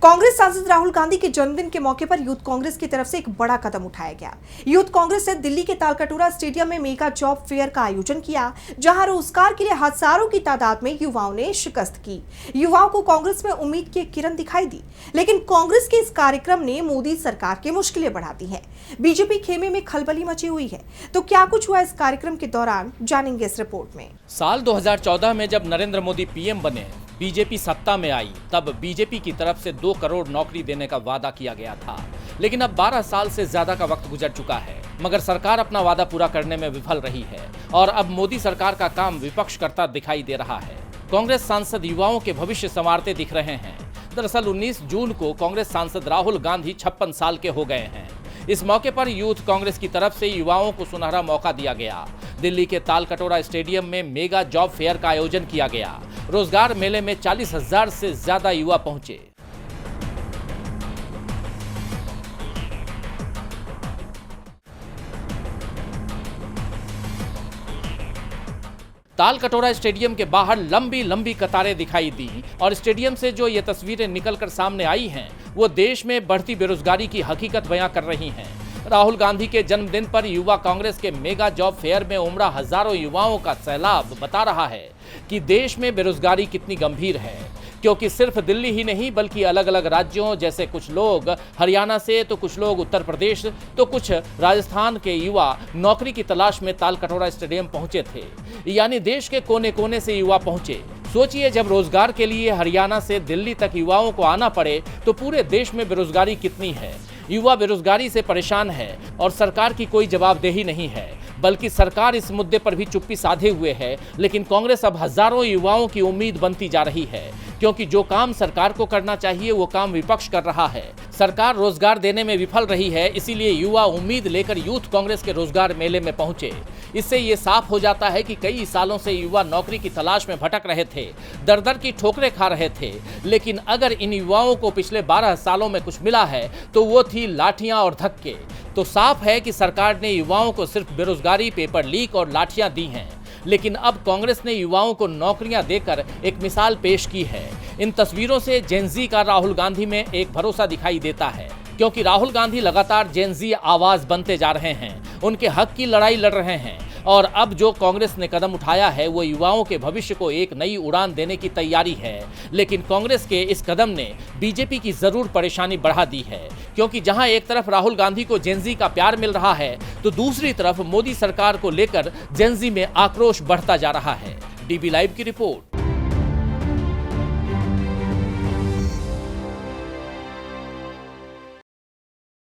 कांग्रेस सांसद राहुल गांधी के जन्मदिन के मौके पर यूथ कांग्रेस की तरफ से एक बड़ा कदम उठाया गया। यूथ कांग्रेस ने दिल्ली के तालकटोरा स्टेडियम में मेगा जॉब फेयर का आयोजन किया, जहां रोजगार के लिए हजारों की तादाद में युवाओं ने शिकस्त की। युवाओं को कांग्रेस में उम्मीद की किरण दिखाई दी, लेकिन कांग्रेस के इस कार्यक्रम ने मोदी सरकार की मुश्किलें बढ़ा दी है। बीजेपी खेमे में खलबली मची हुई है। तो क्या कुछ हुआ इस कार्यक्रम के दौरान, जानेंगे इस रिपोर्ट में। साल 2014 में जब नरेंद्र मोदी पीएम बने, बीजेपी सत्ता में आई, तब बीजेपी की तरफ से 2 करोड़ नौकरी देने का वादा किया गया था। लेकिन अब 12 साल से ज्यादा का वक्त गुजर चुका है, मगर सरकार अपना वादा पूरा करने में विफल रही है और अब मोदी सरकार का काम विपक्ष करता दिखाई दे रहा है। कांग्रेस सांसद युवाओं के भविष्य संवारते दिख रहे हैं। दरअसल 19 जून को कांग्रेस सांसद राहुल गांधी 56 साल के हो गए हैं। इस मौके पर यूथ कांग्रेस की तरफ से युवाओं को सुनहरा मौका दिया गया। दिल्ली के तालकटोरा स्टेडियम में मेगा जॉब फेयर का आयोजन किया गया। रोजगार मेले में 40,000 से ज्यादा युवा पहुंचे। तालकटोरा स्टेडियम के बाहर लंबी लंबी कतारें दिखाई दी और स्टेडियम से जो ये तस्वीरें निकलकर सामने आई हैं, वो देश में बढ़ती बेरोजगारी की हकीकत बयां कर रही हैं। राहुल गांधी के जन्मदिन पर युवा कांग्रेस के मेगा जॉब फेयर में उमड़ा हजारों युवाओं का सैलाब बता रहा है कि देश में बेरोजगारी कितनी गंभीर है, क्योंकि सिर्फ दिल्ली ही नहीं बल्कि अलग अलग राज्यों, जैसे कुछ लोग हरियाणा से, तो कुछ लोग उत्तर प्रदेश, तो कुछ राजस्थान के युवा नौकरी की तलाश में तालकटोरा स्टेडियम पहुंचे थे। यानी देश के कोने कोने से युवा पहुंचे। सोचिए, जब रोजगार के लिए हरियाणा से दिल्ली तक युवाओं को आना पड़े तो पूरे देश में बेरोजगारी कितनी है। युवा बेरोजगारी से परेशान है और सरकार की कोई जवाबदेही नहीं है, बल्कि सरकार इस मुद्दे पर भी चुप्पी साधे हुए है। लेकिन कांग्रेस अब हजारों युवाओं की उम्मीद बनती जा रही है, क्योंकि जो काम सरकार को करना चाहिए वो काम विपक्ष कर रहा है। सरकार रोजगार देने में विफल रही है, इसीलिए युवा उम्मीद लेकर यूथ कांग्रेस के रोजगार मेले में पहुंचे। इससे ये साफ हो जाता है कि कई सालों से युवा नौकरी की तलाश में भटक रहे थे, दर दर की ठोकरें खा रहे थे। लेकिन अगर इन युवाओं को पिछले 12 सालों में कुछ मिला है तो वो थी लाठियां और धक्के। तो साफ है कि सरकार ने युवाओं को सिर्फ बेरोजगारी, पेपर लीक और लाठियां दी हैं। लेकिन अब कांग्रेस ने युवाओं को नौकरियां देकर एक मिसाल पेश की है। इन तस्वीरों से जेनजी का राहुल गांधी में एक भरोसा दिखाई देता है, क्योंकि राहुल गांधी लगातार जेनजी आवाज बनते जा रहे हैं, उनके हक की लड़ाई लड़ रहे हैं। और अब जो कांग्रेस ने कदम उठाया है वो युवाओं के भविष्य को एक नई उड़ान देने की तैयारी है। लेकिन कांग्रेस के इस कदम ने बीजेपी की जरूर परेशानी बढ़ा दी है, क्योंकि जहां एक तरफ राहुल गांधी को जेनजी का प्यार मिल रहा है, तो दूसरी तरफ मोदी सरकार को लेकर जेनजी में आक्रोश बढ़ता जा रहा है। डीबी लाइव की रिपोर्ट।